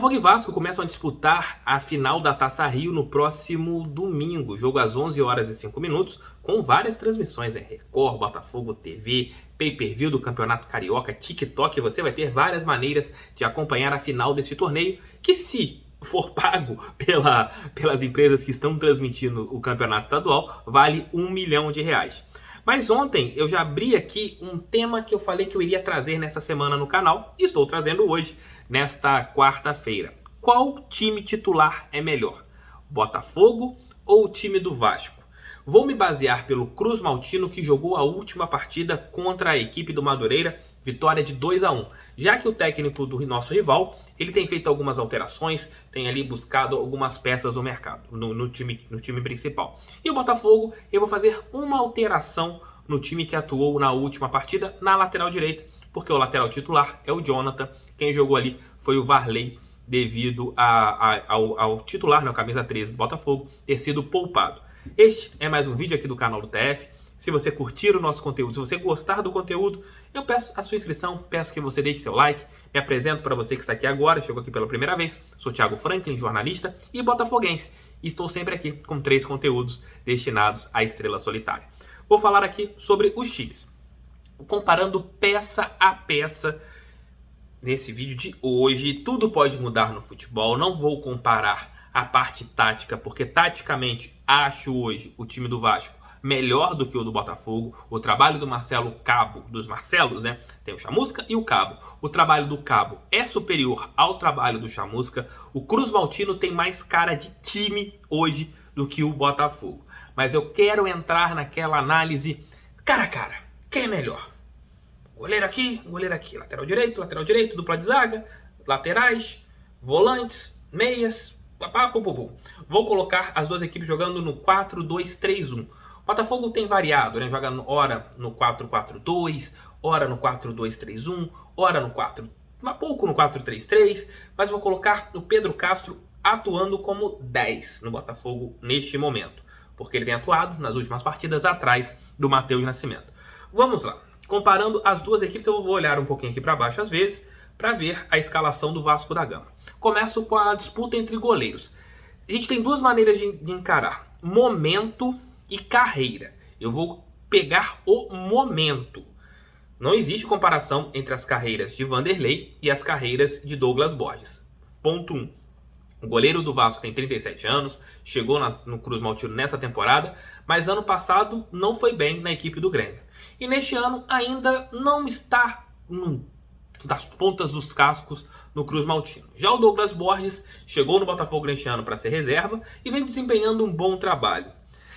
Botafogo e Vasco começam a disputar a final da Taça Rio no próximo domingo, jogo às 11 horas e 5 minutos, com várias transmissões, Record, Botafogo TV, pay-per-view do Campeonato Carioca, TikTok. Você vai ter várias maneiras de acompanhar a final desse torneio, que, se for pago pelas empresas que estão transmitindo o campeonato estadual, vale R$1 milhão. Mas ontem eu já abri aqui um tema que eu falei que eu iria trazer nessa semana no canal, e estou trazendo hoje, nesta quarta-feira. Qual time titular é melhor? Botafogo ou o time do Vasco? Vou me basear pelo Cruz Maltino, que jogou a última partida contra a equipe do Madureira, vitória de 2-1. Já que o técnico do nosso rival, ele tem feito algumas alterações, tem ali buscado algumas peças no mercado, no time principal. E o Botafogo, eu vou fazer uma alteração no time que atuou na última partida, na lateral direita, porque o lateral titular é o Jonathan. Quem jogou ali foi o Varley, devido ao titular, na camisa 13 do Botafogo, ter sido poupado. Este é mais um vídeo aqui do canal do TF. Se você curtir o nosso conteúdo, se você gostar do conteúdo, eu peço a sua inscrição, peço que você deixe seu like. Me apresento para você que está aqui agora, chegou aqui pela primeira vez. Sou Thiago Franklin, jornalista e botafoguense. E estou sempre aqui com 3 conteúdos destinados à estrela solitária. Vou falar aqui sobre os times, comparando peça a peça. Nesse vídeo de hoje, tudo pode mudar no futebol. Não vou comparar a parte tática, porque taticamente acho hoje o time do Vasco melhor do que o do Botafogo. O trabalho do Marcelo Cabo, dos Marcelos, né? Tem o Chamusca e o Cabo. O trabalho do Cabo é superior ao trabalho do Chamusca. O Cruz Maltino tem mais cara de time hoje do que o Botafogo. Mas eu quero entrar naquela análise cara a cara. Quem é melhor? Goleiro aqui, lateral direito, dupla de zaga, laterais, volantes, meias, Vou colocar as duas equipes jogando no 4-2-3-1. O Botafogo tem variado, né? Joga ora no 4-4-2, ora no 4-2-3-1, ora no 4, pouco no 4-3-3, mas vou colocar o Pedro Castro atuando como 10 no Botafogo neste momento, porque ele tem atuado nas últimas partidas atrás do Matheus Nascimento. Vamos lá. Comparando as duas equipes, eu vou olhar um pouquinho aqui para baixo às vezes, para ver a escalação do Vasco da Gama. Começo com a disputa entre goleiros. A gente tem duas maneiras de encarar: momento e carreira. Eu vou pegar o momento. Não existe comparação entre as carreiras de Vanderlei e as carreiras de Douglas Borges. Ponto 1. O goleiro do Vasco tem 37 anos, chegou no Cruz Maltino nessa temporada, mas ano passado não foi bem na equipe do Grêmio. E neste ano ainda não está das pontas dos cascos no Cruz Maltino. Já o Douglas Borges chegou no Botafogo neste ano para ser reserva e vem desempenhando um bom trabalho.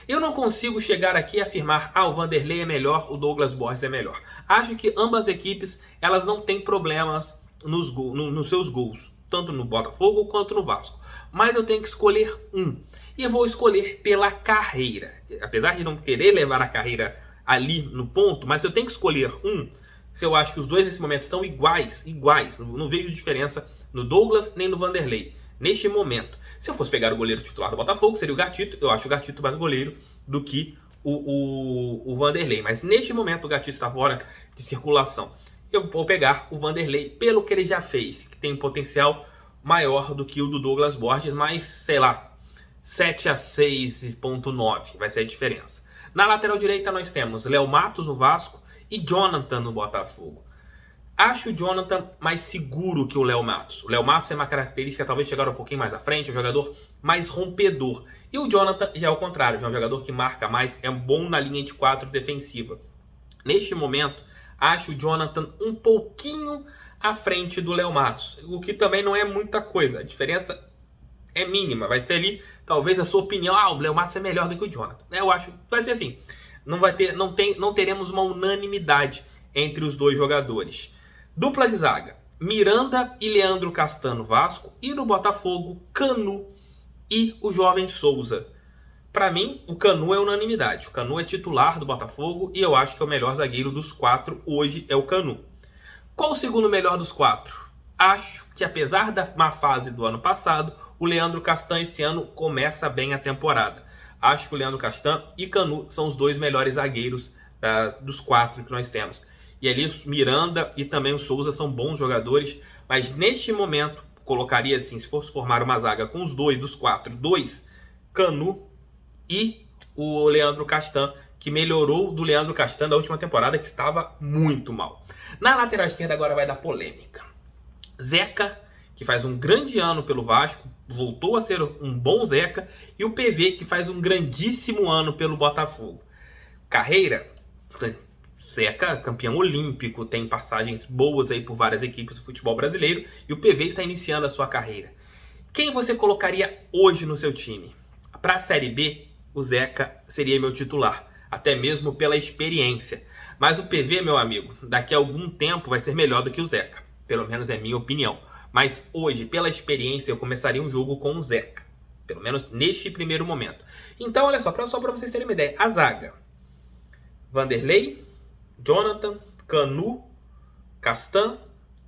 Eu não consigo chegar aqui e afirmar, o Vanderlei é melhor, o Douglas Borges é melhor. Acho que ambas equipes elas não têm problemas nos seus gols, tanto no Botafogo quanto no Vasco. Mas eu tenho que escolher um. E eu vou escolher pela carreira. Apesar de não querer levar a carreira ali no ponto, mas eu tenho que escolher um. Se eu acho que os dois nesse momento estão iguais, não vejo diferença no Douglas nem no Vanderlei neste momento. Se eu fosse pegar o goleiro titular do Botafogo, seria o Gatito. Eu acho o Gatito mais goleiro do que o Vanderlei. Mas neste momento o Gatito está fora de circulação. Eu vou pegar o Vanderlei pelo que ele já fez, que tem um potencial maior do que o do Douglas Borges, mas sei lá, 7-6.9 vai ser a diferença. Na lateral direita nós temos Léo Matos no Vasco e Jonathan no Botafogo. Acho o Jonathan mais seguro que o Léo Matos. O Léo Matos tem uma característica talvez chegar um pouquinho mais à frente, é um jogador mais rompedor. E o Jonathan já é o contrário, já é um jogador que marca mais, é bom na linha de 4 defensiva. Neste momento, acho o Jonathan um pouquinho à frente do Léo Matos, o que também não é muita coisa. A diferença é mínima, vai ser ali, talvez a sua opinião, o Léo Matos é melhor do que o Jonathan. Eu acho que vai ser assim. Não teremos uma unanimidade entre os dois jogadores. Dupla de zaga: Miranda e Leandro Castan no Vasco, e no Botafogo, Canu e o jovem Souza. Para mim, o Canu é unanimidade. O Canu é titular do Botafogo e eu acho que é o melhor zagueiro dos 4 hoje é o Canu. Qual o segundo melhor dos 4? Acho que, apesar da má fase do ano passado, o Leandro Castan esse ano começa bem a temporada. Acho que o Leandro Castan e Canu são os dois melhores zagueiros dos 4 que nós temos. E ali Miranda e também o Souza são bons jogadores, mas neste momento colocaria assim, se fosse formar uma zaga com os dois, dos quatro, dois, Canu e o Leandro Castan, que melhorou do Leandro Castan da última temporada, que estava muito mal. Na lateral esquerda agora vai dar polêmica. Zeca, que faz um grande ano pelo Vasco, voltou a ser um bom Zeca, e o PV, que faz um grandíssimo ano pelo Botafogo. Carreira, Zeca, campeão olímpico, tem passagens boas aí por várias equipes do futebol brasileiro, e o PV está iniciando a sua carreira. Quem você colocaria hoje no seu time? Para a Série B, o Zeca seria meu titular, até mesmo pela experiência. Mas o PV, meu amigo, daqui a algum tempo vai ser melhor do que o Zeca. Pelo menos é minha opinião. Mas hoje, pela experiência, eu começaria um jogo com o Zeca. Pelo menos neste primeiro momento. Então, olha só para vocês terem uma ideia. A zaga: Vanderlei, Jonathan, Canu, Castan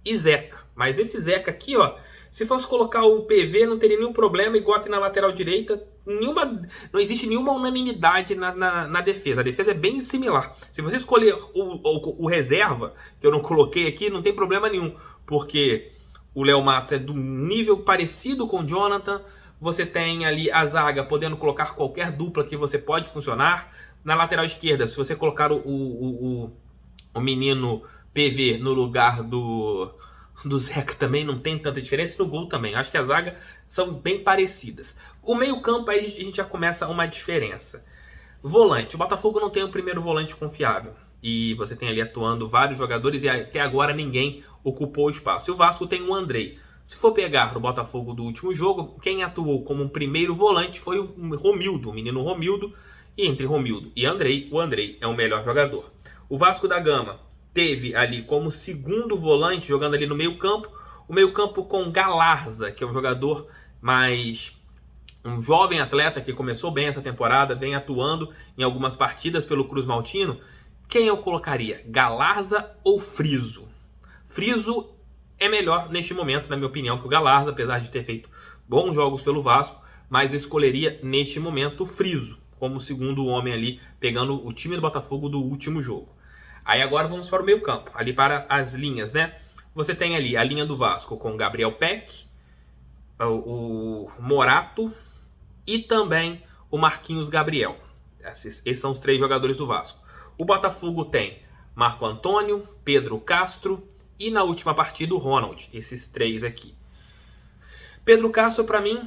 e Zeca. Mas esse Zeca aqui, ó, se fosse colocar o PV, não teria nenhum problema, igual aqui na lateral direita. Não existe nenhuma unanimidade na defesa. A defesa é bem similar. Se você escolher o reserva, que eu não coloquei aqui, não tem problema nenhum. Porque o Léo Matos é do nível parecido com o Jonathan. Você tem ali a zaga, podendo colocar qualquer dupla que você pode funcionar. Na lateral esquerda, se você colocar o menino PV no lugar do Zeca, também não tem tanta diferença. No gol também, acho que a zaga são bem parecidas. O meio campo, aí a gente já começa uma diferença. Volante: o Botafogo não tem o primeiro volante confiável, e você tem ali atuando vários jogadores, e até agora ninguém ocupou o espaço. E o Vasco tem o Andrei. Se for pegar o Botafogo do último jogo, quem atuou como um primeiro volante foi o Romildo, o menino Romildo. E entre Romildo e Andrei, o Andrei é o melhor jogador. O Vasco da Gama teve ali como segundo volante, jogando ali no meio campo, o meio campo com Galarza, que é um jogador mais... um jovem atleta que começou bem essa temporada, vem atuando em algumas partidas pelo Cruz Maltino. Quem eu colocaria? Galarza ou Friso? Friso é melhor neste momento, na minha opinião, que o Galarza, apesar de ter feito bons jogos pelo Vasco, mas eu escolheria neste momento o Friso como segundo homem ali, pegando o time do Botafogo do último jogo. Aí agora vamos para o meio campo, ali para as linhas, né? Você tem ali a linha do Vasco com o Gabriel Peck, o Morato e também o Marquinhos Gabriel. Esses são os três jogadores do Vasco. O Botafogo tem Marco Antônio, Pedro Castro e na última partida o Ronald. Esses três aqui. Pedro Castro, para mim,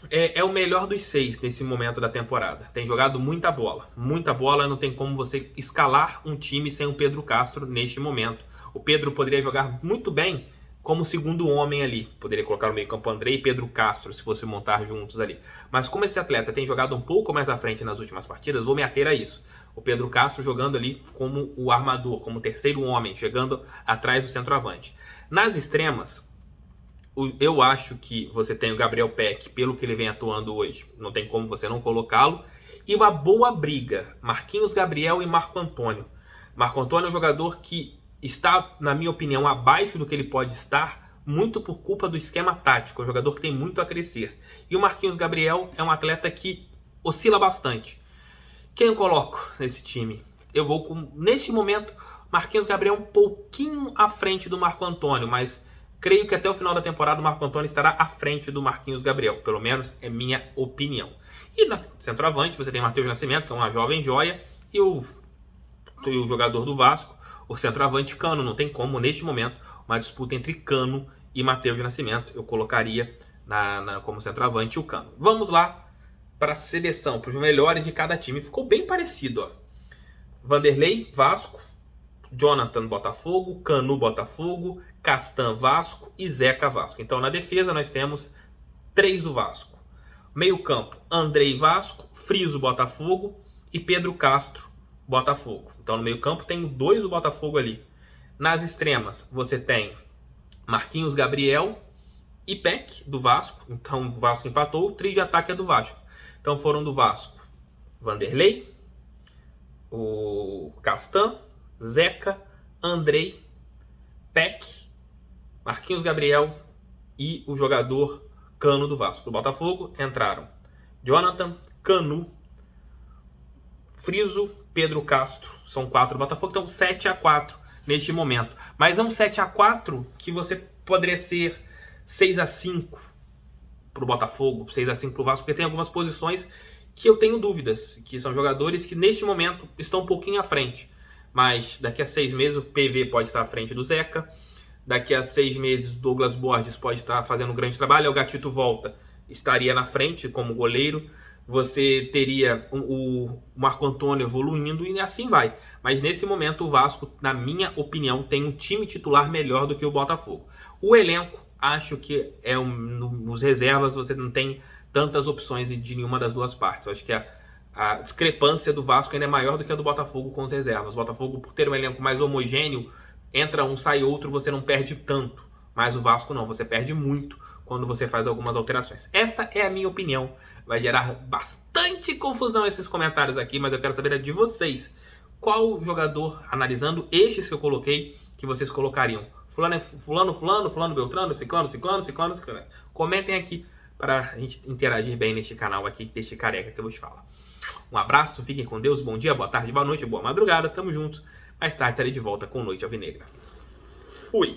é o melhor dos seis nesse momento da temporada. Tem jogado muita bola. Muita bola, não tem como você escalar um time sem o Pedro Castro neste momento. O Pedro poderia jogar muito bem como segundo homem ali. Poderia colocar no meio campo Andrei e Pedro Castro, se fosse montar juntos ali. Mas como esse atleta tem jogado um pouco mais à frente nas últimas partidas, vou me ater a isso. O Pedro Castro jogando ali como o armador, como terceiro homem, chegando atrás do centroavante. Nas extremas, eu acho que você tem o Gabriel Peck, pelo que ele vem atuando hoje, não tem como você não colocá-lo. E uma boa briga, Marquinhos Gabriel e Marco Antônio. Marco Antônio é um jogador que está, na minha opinião, abaixo do que ele pode estar, muito por culpa do esquema tático. É um jogador que tem muito a crescer. E o Marquinhos Gabriel é um atleta que oscila bastante. Quem eu coloco nesse time? Eu vou com, neste momento, Marquinhos Gabriel um pouquinho à frente do Marco Antônio, mas creio que até o final da temporada o Marco Antônio estará à frente do Marquinhos Gabriel. Pelo menos é minha opinião. E na centroavante você tem Matheus Nascimento, que é uma jovem joia, e o jogador do Vasco, o centroavante Cano. Não tem como, neste momento, uma disputa entre Cano e Matheus Nascimento. Eu colocaria como centroavante o Cano. Vamos lá para a seleção, para os melhores de cada time. Ficou bem parecido, ó. Vanderlei, Vasco. Jonathan, Botafogo. Canu, Botafogo. Castan, Vasco. E Zeca, Vasco. Então, na defesa, nós temos 3 do Vasco. Meio campo, Andrei, Vasco. Friso, Botafogo. E Pedro Castro, Botafogo. Então, no meio campo, tem 2 do Botafogo ali. Nas extremas, você tem Marquinhos Gabriel e Peck, do Vasco. Então, o Vasco empatou. O trio de ataque é do Vasco. Então, foram do Vasco Vanderlei, o Castan, Zeca, Andrei, Peck, Marquinhos Gabriel e o jogador Cano do Vasco. Do Botafogo entraram Jonathan, Canu, Friso, Pedro Castro. São 4 do Botafogo, então 7-4 neste momento. Mas é um 7-4 que você poderia ser 6-5 pro Botafogo, 6-5 pro Vasco, porque tem algumas posições que eu tenho dúvidas, que são jogadores que neste momento estão um pouquinho à frente. Mas daqui a 6 meses o PV pode estar à frente do Zeca. Daqui a 6 meses o Douglas Borges pode estar fazendo um grande trabalho. O Gatito volta, estaria na frente como goleiro. Você teria o Marco Antônio evoluindo e assim vai. Mas nesse momento o Vasco, na minha opinião, tem um time titular melhor do que o Botafogo. O elenco, acho que nos reservas você não tem tantas opções de nenhuma das duas partes. Acho que a discrepância do Vasco ainda é maior do que a do Botafogo com os reservas. O Botafogo, por ter um elenco mais homogêneo, entra um, sai outro, você não perde tanto. Mas o Vasco não, você perde muito quando você faz algumas alterações. Esta é a minha opinião. Vai gerar bastante confusão esses comentários aqui, mas eu quero saber de vocês. Qual jogador, analisando estes que eu coloquei, que vocês colocariam? Fulano, Beltrano, Ciclano. Comentem aqui para a gente interagir bem neste canal aqui, deste careca que eu vos falo. Um abraço, fiquem com Deus, bom dia, boa tarde, boa noite, boa madrugada, tamo juntos. Mais tarde estarei de volta com Noite Alvinegra. Fui!